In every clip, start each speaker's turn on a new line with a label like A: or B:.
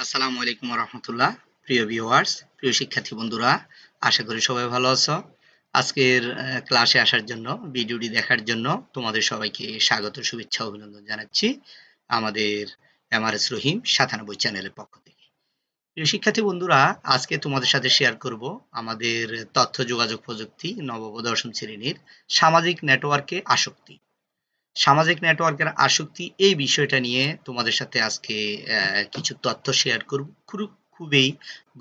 A: আসসালামু আলাইকুম রহমতুল্লাহ। প্রিয় ভিউয়ার্স, প্রিয় শিক্ষার্থী বন্ধুরা, আশা করি সবাই ভালো আছো। আজকের ক্লাসে আসার জন্য, ভিডিওটি দেখার জন্য তোমাদের সবাইকে স্বাগত, শুভেচ্ছা, অভিনন্দন জানাচ্ছি আমাদের এমআরএস রহিম 97 চ্যানেলের পক্ষ থেকে। প্রিয় শিক্ষার্থী বন্ধুরা, আজকে তোমাদের সাথে শেয়ার করব আমাদের তথ্য যোগাযোগ প্রযুক্তি নবম ও দশম শ্রেণীর সামাজিক নেটওয়ার্কে আসক্তি। সামাজিক নেটওয়ার্কের আসক্তি এই বিষয়টা নিয়ে তোমাদের সাথে আজকে কিছু তথ্য শেয়ার করব। খুবই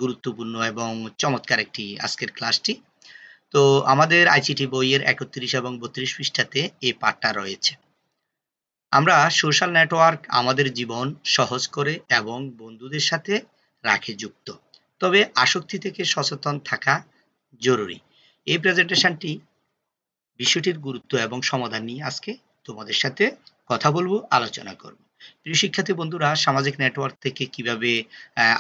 A: গুরুত্বপূর্ণ এবং চমৎকার একটি আজকের ক্লাসটি। তো আমাদের আইসিটি বইয়ের 31 এবং 32 পৃষ্ঠাতে এই পাঠটা রয়েছে। আমরা সোশ্যাল নেটওয়ার্ক আমাদের জীবন সহজ করে এবং বন্ধুদের সাথে রাখে যুক্ত, তবে আসক্তি থেকে সচেতন থাকা জরুরি। এই প্রেজেন্টেশনটি বিষয়টির গুরুত্ব এবং সমাধান নিয়ে আজকে তোমাদের সাথে কথা বলবো, আলোচনা করব। প্রিয় শিক্ষার্থী বন্ধুরা, সামাজিক নেটওয়ার্ক থেকে কিভাবে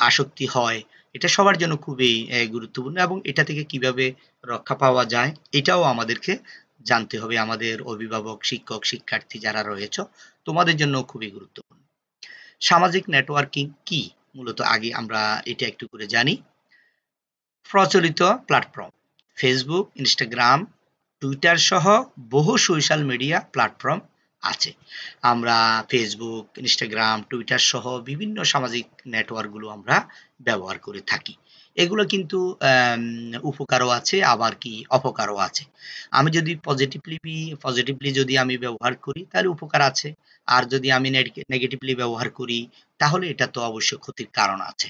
A: আসক্তি হয়, এটা সবার জন্য খুবই গুরুত্বপূর্ণ এবং এটা থেকে কিভাবে রক্ষা পাওয়া যায় এটাও আমাদেরকে জানতে হবে। আমাদের অভিভাবক, শিক্ষক, শিক্ষার্থী যারা রয়েছে, তোমাদের জন্য খুবই গুরুত্বপূর্ণ। সামাজিক নেটওয়ার্কিং কি, মূলত আগে আমরা এটা একটু করে জানি। প্রচলিত প্ল্যাটফর্ম ফেসবুক, ইনস্টাগ্রাম, টুইটার সহ বহু সোশ্যাল মিডিয়া প্ল্যাটফর্ম আছে। আমরা ফেসবুক, ইনস্টাগ্রাম, টুইটার সহ বিভিন্ন সামাজিক নেটওয়ার্কগুলো আমরা ব্যবহার করে থাকি। এগুলো কিন্তু উপকারও আছে, আবার কি অপকারও আছে। আমি যদি পজিটিভলি যদি আমি ব্যবহার করি তাহলে উপকার আছে, আর যদি আমি নেগেটিভলি ব্যবহার করি তাহলে এটা তো অবশ্যই ক্ষতির কারণ আছে।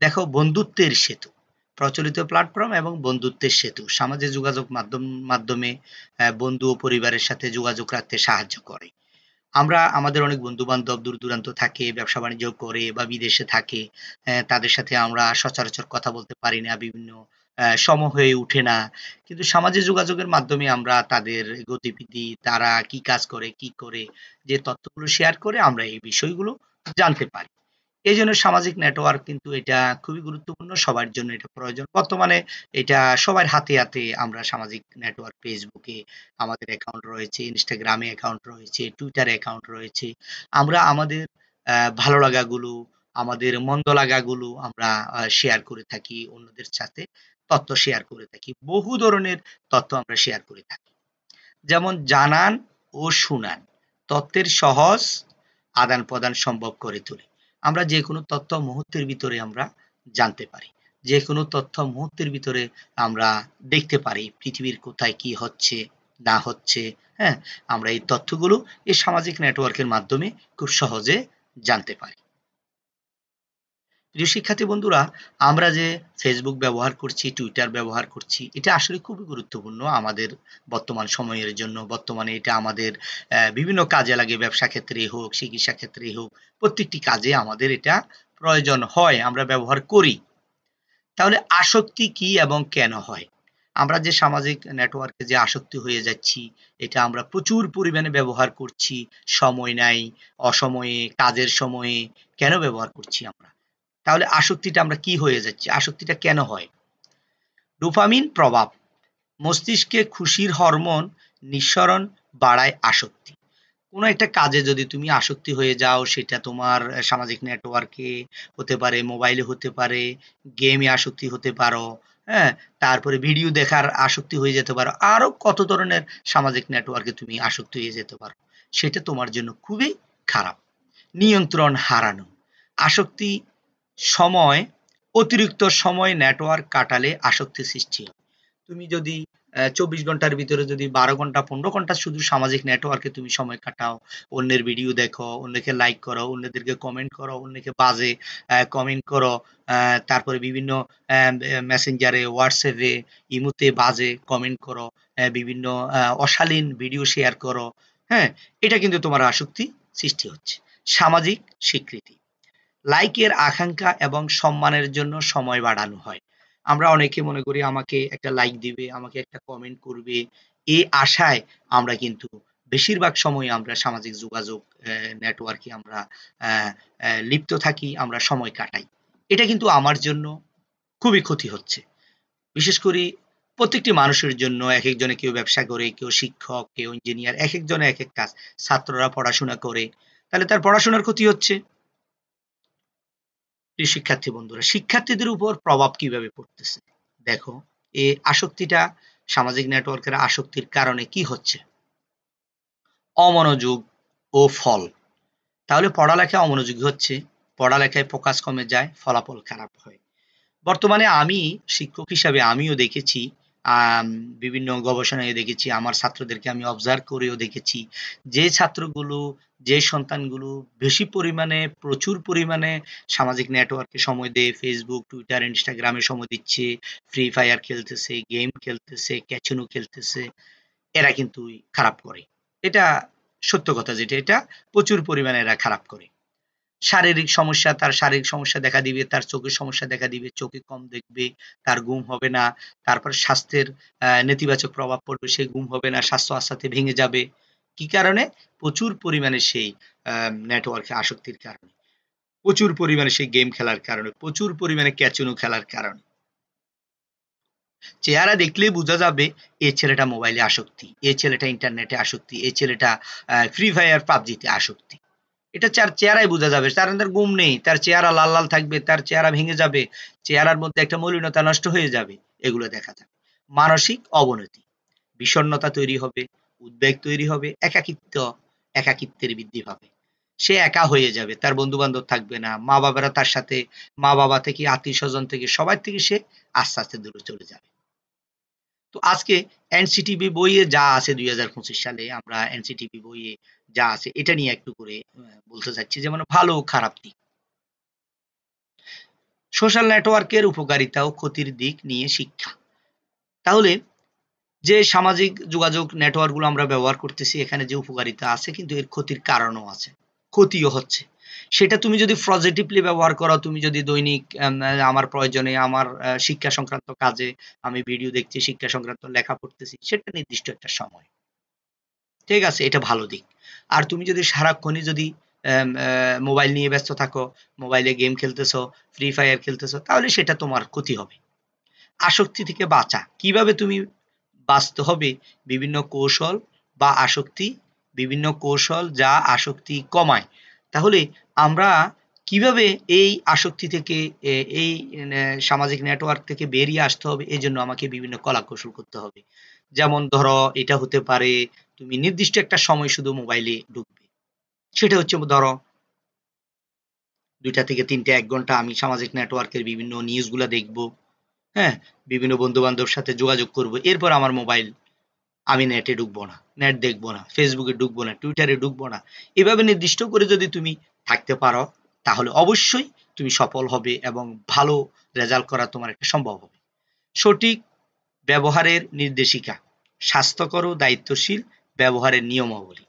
A: দেখো, বন্ধুত্বের সেতু, প্রচলিত প্ল্যাটফর্ম এবং বন্ধুত্বের সেতু সামাজিক যোগাযোগ মাধ্যমে বন্ধু ও পরিবারের সাথে যোগাযোগ রাখতে সাহায্য করে। আমরা আমাদের অনেক বন্ধু বান্ধব দূর দূরান্ত থাকে, ব্যবসা বাণিজ্য করে বা বিদেশে থাকে, তাদের সাথে আমরা সচরাচর কথা বলতে পারি না, বিভিন্ন সময় হয়ে উঠে না, কিন্তু সামাজিক যোগাযোগের মাধ্যমে আমরা তাদের গতিবিধি, তারা কি কাজ করে, কি করে, যে তথ্যগুলো শেয়ার করে আমরা এই বিষয়গুলো জানতে পারি। এই জন্য সামাজিক নেটওয়ার্ক কিন্তু এটা খুবই গুরুত্বপূর্ণ, সবার জন্য এটা প্রয়োজন। বর্তমানে এটা সবার হাতে হাতে আমরা সামাজিক নেটওয়ার্ক, ফেসবুকে আমাদের অ্যাকাউন্ট রয়েছে, ইনস্টাগ্রামে অ্যাকাউন্ট রয়েছে, টুইটারে অ্যাকাউন্ট রয়েছে। আমরা আমাদের ভালো লাগাগুলো, আমাদের মন্দ লাগাগুলো আমরা শেয়ার করে থাকি অন্যদের সাথে, তথ্য শেয়ার করে থাকি। বহু ধরনের তথ্য আমরা শেয়ার করে থাকি, যেমন জানান ও শুনান, তথ্যের সহজ আদান প্রদান সম্ভব করে তোলে। আমরা যে কোনো তথ্য মুহূর্তের ভিতরে আমরা জানতে পারি, যে কোনো তথ্য মুহূর্তের ভিতরে আমরা দেখতে পারি পৃথিবীর কোথায় কি হচ্ছে না হচ্ছে। হ্যাঁ, আমরা এই তথ্যগুলো এই সামাজিক নেটওয়ার্কের মাধ্যমে খুব সহজে জানতে পারি। প্রিয় শিক্ষার্থী বন্ধুরা, আমরা যে ফেসবুক ব্যবহার করছি, টুইটার ব্যবহার করছি, এটা আসলে খুবই গুরুত্বপূর্ণ আমাদের বর্তমান সময়ের জন্য। বর্তমানে এটা আমাদের বিভিন্ন কাজে লাগে, ব্যবসা ক্ষেত্রে হোক, চিকিৎসা ক্ষেত্রে হোক, প্রত্যেকটি কাজে আমাদের এটা প্রয়োজন হয়, আমরা ব্যবহার করি। তাহলে আসক্তি কি এবং কেন হয়? আমরা যে সামাজিক নেটওয়ার্কে যে আসক্তি হয়ে যাচ্ছি, এটা আমরা প্রচুর পরিমাণে ব্যবহার করছি, সময় নাই, অসময়ে, কাজের সময়ে কেন ব্যবহার করছি আমরা? তাহলে আসক্তিটা আমরা কি হয়ে যাচ্ছি? আসক্তিটা কেন হয়? ডোপামিন প্রভাব, মস্তিষ্কে খুশির হরমোন নিঃসরণ বাড়ায় আসক্তি। কোনো একটা কাজে যদি তুমি আসক্তি হয়ে যাও, সেটা তোমার সামাজিক নেটওয়ার্কে হতে পারে, মোবাইলে হতে পারে, গেমে আসক্তি হতে পারো, হ্যাঁ? তারপরে ভিডিও দেখার আসক্তি হয়ে যেতে পারো। আরো কত ধরনের সামাজিক নেটওয়ার্কে তুমি আসক্তি হয়ে যেতে পারো। সেটা তোমার জন্য খুবই খারাপ। নিয়ন্ত্রণ হারানো, আসক্তি সময়, অতিরিক্ত সময় নেটওয়ার্ক কাটালে আসক্তি সৃষ্টি হয়। তুমি যদি ২৪ ঘন্টার ভিতরে যদি ১২ ঘন্টা ১৫ ঘন্টা শুধু সামাজিক নেটওয়ার্কে তুমি সময় কাটাও, অন্যের ভিডিও দেখো, অন্যকে লাইক করো, অন্যদেরকে কমেন্ট করো, অন্যকে বাজে কমেন্ট করো, তারপরে বিভিন্ন মেসেঞ্জারে, হোয়াটসঅ্যাপে, ইমোতে বাজে কমেন্ট করো, বিভিন্ন অশালীন ভিডিও শেয়ার করো, হ্যাঁ? এটা কিন্তু তোমার আসক্তি সৃষ্টি হচ্ছে। সামাজিক স্বীকৃতি, লাইকের আকাঙ্ক্ষা এবং সম্মানের জন্য সময় বাড়ানো হয়। আমরা অনেকে মনে করি আমাকে একটা লাইক দিবে, আমাকে একটা কমেন্ট করবে। এই আশায় আমরা কিন্তু বেশিরভাগ সময় আমরা সামাজিক যোগাযোগ নেটওয়ার্কে আমরা অ্যা অ্যা লিপ্ত থাকি, আমরা সময় কাটাই। এটা কিন্তু আমার জন্য খুবই ক্ষতি হচ্ছে। বিশেষ করে প্রত্যেকটি মানুষের জন্য, একেকজনে কেউ ব্যবসা করে, কেউ শিক্ষক, কেউ ইঞ্জিনিয়ার, একেকজনের একেক কাজ। ছাত্ররা পড়াশোনা করে, তাহলে তার পড়াশোনার ক্ষতি হচ্ছে। প্রিয় শিক্ষার্থী বন্ধুরা, শিক্ষার্থীদের উপর প্রভাব কিভাবে পড়তেছে? দেখো, এই আসক্তিটা, সামাজিক নেটওয়ার্কের আসক্তির কারণে কি হচ্ছে? অমনোযোগ ও ফল। তাহলে পড়ালেখায় অমনোযোগী হচ্ছে, পড়ালেখায় ফোকাস কমে যায়, ফলাফল খারাপ হয়। বর্তমানে আমি শিক্ষক হিসাবে আমিও দেখেছি, আম বিভিন্ন গবেষণায় দেখেছি, আমার ছাত্রদেরকে আমি অবজার্ভ করেও দেখেছি, যে ছাত্রগুলো, যে সন্তানগুলো বেশি পরিমাণে, প্রচুর পরিমাণে সামাজিক নেটওয়ার্কে সময় দেয়, Facebook, Twitter, Instagram এ সময় দিচ্ছে, ফ্রি ফায়ার খেলতেছে, গেম খেলতেছে, ক্যাসিনো খেলতেছে, এরা কিন্তু খারাপ করে। এটা সত্য কথা যেটা, এটা প্রচুর পরিমাণে এরা খারাপ করে। শারীরিক সমস্যা, তার শারীরিক সমস্যা দেখা দিবে, তার চোখের সমস্যা দেখা দিবে, চোখে কম দেখবে, তার ঘুম হবে না। তারপর স্বাস্থ্যের নেতিবাচক প্রভাব পড়বে, সে ঘুম হবে না, স্বাস্থ্য আস্তে, আস্তে ভেঙে যাবে। কি কারণে? প্রচুর পরিমাণে সেই নেটওয়ার্কে আসক্তির কারণে। প্রচুর পরিমাণে সেই গেম খেলার কারণে, প্রচুর পরিমাণে ক্যাসিনো খেলার কারণে। চেহারা দেখলেই বোঝা যাবে এই ছেলেটা মোবাইলে আসক্তি, এই ছেলেটা ইন্টারনেটে আসক্তি, এই ছেলেটা ফ্রি ফায়ার, পাবজিতে আসক্তি। এটা তার চেহারায় বোঝা যাবে। তার ঘুম নেই, তার চেহারা লাল, লাল থাকবে, তার চেহারা ভেঙে যাবে, চেহারার মধ্যে একটা মলিনতা নষ্ট হয়ে যাবে। এগুলো দেখা যায়। মানসিক অবনতি, বিষণ্ণতা তৈরি হবে, উদ্বেগ তৈরি হবে, একাকিত্বের বৃদ্ধি পাবে। সে একা হয়ে যাবে, তার বন্ধু-বান্ধব থাকবে না, মা-বাবারা তার সাথে, মা-বাবা থেকে, আত্মীয়স্বজন থেকে, সবার থেকে সে আস্তে, আস্তে দূরে চলে যাবে। তো আজকে এনসিটিবি বইয়ে যা আছে ২০২৫ সালে, আমরা এনসিটিবি বইয়ে যা আছে এটা নিয়ে একটু করে বলতে চাচ্ছি, যেমন ভালো ও খারাপ দিক। সোশ্যাল নেটওয়ার্কের উপকারিতা ও ক্ষতির দিক নিয়ে শিক্ষা। তাহলে যে সামাজিক যোগাযোগ নেটওয়ার্ক গুলো আমরা ব্যবহার করতেছি, এখানে যে উপকারিতা আছে কিন্তু এর ক্ষতির কারণও আছে, ক্ষতিও হচ্ছে। সেটা তুমি যদি পজিটিভলি ব্যবহার করো, তুমি যদি দৈনিক আমার প্রয়োজনে, আমার শিক্ষা সংক্রান্ত কাজে আমি ভিডিও দেখছি, শিক্ষা সংক্রান্ত লেখা পড়তেছি, সেটা নির্দিষ্ট একটা সময়। ঠিক আছে? এটা ভালো দিক। আর তুমি যদি সারাক্ষণই যদি মোবাইল নিয়ে ব্যস্ত থাকো, মোবাইলে গেম খেলতেছো, ফ্রি ফায়ার খেলতেছো, তাহলে সেটা তোমার ক্ষতি হবে। আসক্তি থেকে বাঁচা। কিভাবে তুমি বাঁচতে হবে? বিভিন্ন কৌশল বা বিভিন্ন কৌশল যা আসক্তি কমায়। তাহলে আমরা কিভাবে এই আসক্তি থেকে, এই সামাজিক নেটওয়ার্ক থেকে বেরিয়ে আসতে হবে, এজন্য আমাকে বিভিন্ন কলাকৌশল করতে হবে। যেমন ধরো, এটা হতে পারে তুমি নির্দিষ্ট একটা সময় শুধু মোবাইলে ঢুকবে। সেটা হচ্ছে ধরো ২টা থেকে ৩টে ১ ঘন্টা আমি সামাজিক নেটওয়ার্কের বিভিন্ন নিউজগুলা দেখব। হ্যাঁ? বিভিন্ন বন্ধু-বান্ধবের সাথে যোগাযোগ করব। এরপর আমার মোবাইল, আমি নেটে ঢুকবো না, নেট দেখবো না, Facebook এ ঢুকবো না, Twitter এ ঢুকবো না। এভাবে নির্দিষ্ট করে যদি তুমি থাকতে পারো, তাহলে অবশ্যই তুমি সফল হবে এবং ভালো রেজাল্ট করা তোমার একটা সম্ভব হবে। সঠিক ব্যবহারের নির্দেশিকা, স্বাস্থ্যকর ও দায়িত্বশীল ব্যবহারের নিয়মাবলী।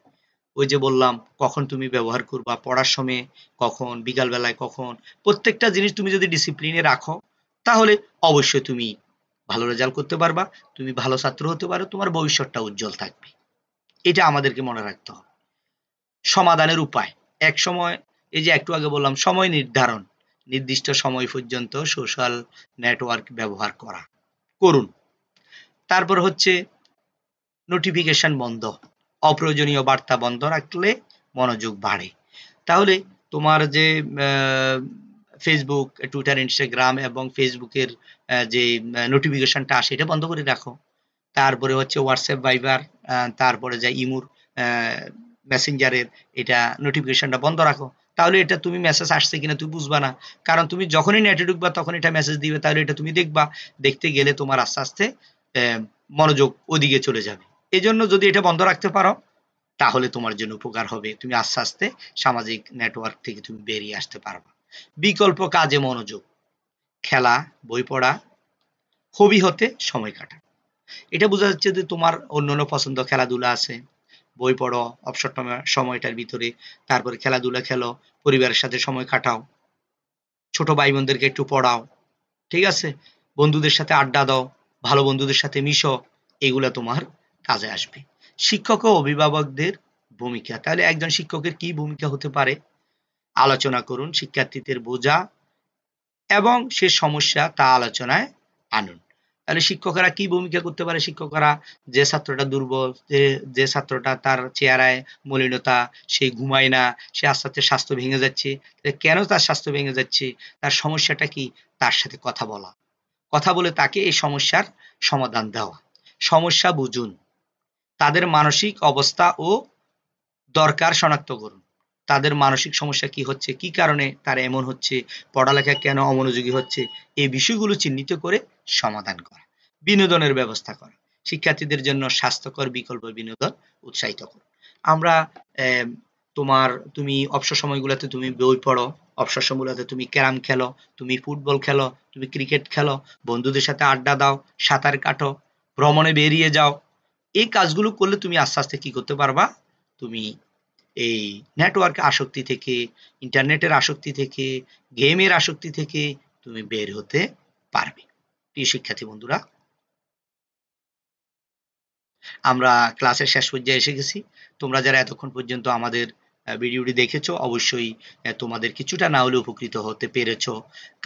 A: ওই যে বললাম, কখন তুমি ব্যবহার করবা, পড়ার সময়ে কখন, বিকাল বেলায় কখন, প্রত্যেকটা জিনিস তুমি যদি ডিসিপ্লিনে রাখো, তাহলে অবশ্যই তুমি ভালো রেজাল্ট করতে পারবা, তুমি ভালো ছাত্র হতে পারো, তোমার ভবিষ্যৎটা উজ্জ্বল থাকবে। এটা আমাদেরকে মনে রাখতে হবে। সমাধানের উপায়, একসময়, এই যে একটু আগে বললাম, সময় নির্ধারণ, নির্দিষ্ট সময় পর্যন্ত সোশ্যাল নেটওয়ার্ক ব্যবহার করুন। তারপর হচ্ছে নোটিফিকেশন বন্ধ, অপ্রয়োজনীয় বার্তা বন্ধ রাখলে মনোযোগ বাড়ে। তাহলে তোমার যে Facebook, Twitter, Instagram এবং Facebook এর যে নোটিফিকেশনটা আসে, এটা বন্ধ করে রাখো। তারপরে হচ্ছে WhatsApp, Viber, তারপরে যে ইমুর আ মেসেঞ্জারের এটা নোটিফিকেশনটা বন্ধ রাখো। তাহলে এটা তুমি মেসেজ আসছে কিনা তুমি বুঝবা না। কারণ তুমি যখনই নেটে ঢুকবা তখন এটা মেসেজ দিবে, তাহলে এটা তুমি দেখবা। দেখতে গেলে তোমার আস্তে, আস্তে মনোযোগ ওদিকে চলে যাবে। এজন্য যদি এটা বন্ধ রাখতে পারো, তাহলে তোমার জন্য উপকার হবে। তুমি আস্তে, আস্তে সামাজিক নেটওয়ার্ক থেকে তুমি বেরিয়ে আসতে পারবা। বিকল্প কাজে মনোযোগ, খেলা, বই পড়া, হবি হতে সময় কাটানো। এটা বোঝা যাচ্ছে যে তোমার অন্যান্য পছন্দ, খেলাধুলা আছে, বই পড়ো অবসর সময়টার ভিতরে, তারপরে খেলাধুলা খেলো, পরিবারের সাথে সময় কাটাও, ছোট ভাই বোনদেরকে একটু পড়াও, ঠিক আছে? বন্ধুদের সাথে আড্ডা দাও, ভালো বন্ধুদের সাথে মিশো, এগুলা তোমার কাজে আসবে। শিক্ষক ও অভিভাবকদের ভূমিকা, তাহলে একজন শিক্ষকের কি ভূমিকা হতে পারে? আলোচনা করুন, শিক্ষার্থীদের বোঝা এবং সে সমস্যা তা আলোচনায় আনুন। তাহলে শিক্ষকেরা কি ভূমিকা করতে পারে? শিক্ষকেরা যে ছাত্রটা দুর্বল, যে ছাত্রটা তার চেহারায় মলিনতা, সে ঘুমায় না, সে আস্তে আস্তে স্বাস্থ্য ভেঙে যাচ্ছে, কেন তার স্বাস্থ্য ভেঙে যাচ্ছে, তার সমস্যাটা কি, তার সাথে কথা বলা, কথা বলে তাকে এই সমস্যার সমাধান দেওয়া, সমস্যা বুঝুন, তাদের মানসিক অবস্থা ও দরকার শনাক্ত করুন, তাদের মানসিক সমস্যা কি হচ্ছে, কি কারণে তারা এমন হচ্ছে, পড়ালেখা কেন অমনোযোগী হচ্ছে, এই বিষয়গুলো চিহ্নিত করে সমাধান করা, বিনোদনের ব্যবস্থা করা, শিক্ষার্থীদের জন্য স্বাস্থ্যকর বিকল্প বিনোদন উৎসাহিত করুন। আমরা তুমি অবসর সময়গুলোতে তুমি বই পড়ো, অবসর সময়গুলোতে তুমি ক্যারাম খেলো, তুমি ফুটবল খেলো, তুমি ক্রিকেট খেলো, বন্ধুদের সাথে আড্ডা দাও, সাঁতার কাটো, ভ্রমণে বেরিয়ে যাও। এই কাজগুলো করলে তুমি আস্তে আস্তে কি করতে পারবা, তুমি এই নেটওয়ার্ক আসক্তি থেকে, ইন্টারনেটের আসক্তি থেকে, গেমের আসক্তি থেকে তুমি বের হতে পারবে। প্রিয় শিক্ষার্থী বন্ধুরা, আমরা ক্লাসের শেষ পর্যায়ে এসে গেছি। তোমরা যারা এতক্ষণ পর্যন্ত আমাদের ভিডিওটি দেখেছো, অবশ্যই তোমাদের কিছুটা না হলে উপকৃত হতে পেরেছো।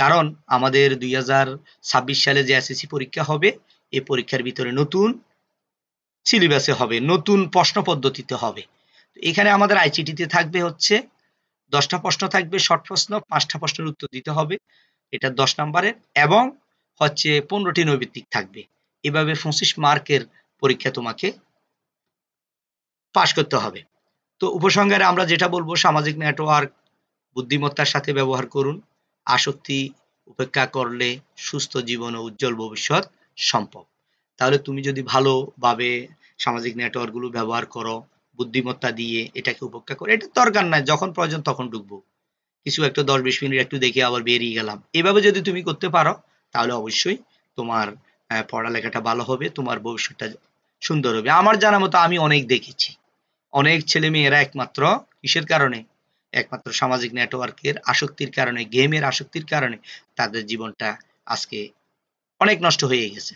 A: কারণ আমাদের 2026 সালে যে এসএসসি পরীক্ষা হবে, এই পরীক্ষার ভিতরে নতুন সিলেবাসে হবে, নতুন প্রশ্ন পদ্ধতিতে হবে। এখানে আমাদের আইসিটিতে থাকবে হচ্ছে 10টা প্রশ্ন থাকবে, শর্ট প্রশ্ন, 5টা প্রশ্নের উত্তর দিতে হবে, এটা 10 নম্বরের, এবং হচ্ছে 15টি নৈর্ব্যক্তিক থাকবে। এভাবে 25 মার্কের পরীক্ষা তোমাকে পাশ করতে হবে। তো উপসংহারে আমরা যেটা বলবো, সামাজিক নেটওয়ার্ক বুদ্ধিমত্তার সাথে ব্যবহার করুন। আসক্তি উপেক্ষা করলে সুস্থ জীবন ও উজ্জ্বল ভবিষ্যৎ সম্ভব। তাহলে তুমি যদি ভালোভাবে সামাজিক নেটওয়ার্কগুলো ব্যবহার করো, বুদ্ধিমত্তা দিয়ে এটাকে উপেক্ষা করো, এটা দরকার নাই, যখন প্রয়োজন তখন ঢুকবো, কিছু একটা 10-20 মিনিট একটু দেখে আবার বেরিয়ে গেলাম, এভাবে যদি তুমি করতে পারো, তাহলে অবশ্যই তোমার পড়ালেখাটা ভালো হবে, তোমার ভবিষ্যৎটা সুন্দর হবে। আমার জানা মতো আমি অনেক দেখেছি, অনেক ছেলে মেয়েরা একমাত্র কিসের কারণে, একমাত্র সামাজিক নেটওয়ার্কের আসক্তির কারণে, গেমের আসক্তির কারণে তাদের জীবনটা আজকে অনেক নষ্ট হয়ে গেছে।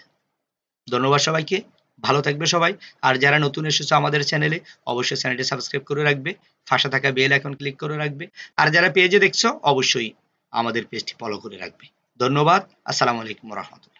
A: ধন্যবাদ সবাইকে, ভালো থাকবে সবাই। আর যারা নতুন এসেছো আমাদের চ্যানেলে, অবশ্যই চ্যানেলটি সাবস্ক্রাইব করে রাখবে, পাশে থাকা বেল আইকন ক্লিক করে রাখবে। আর যারা পেজে দেখছো, অবশ্যই আমাদের পেজটি ফলো করে রাখবে। ধন্যবাদ। আসসালামু আলাইকুম ওয়া রাহমাতুল্লাহ।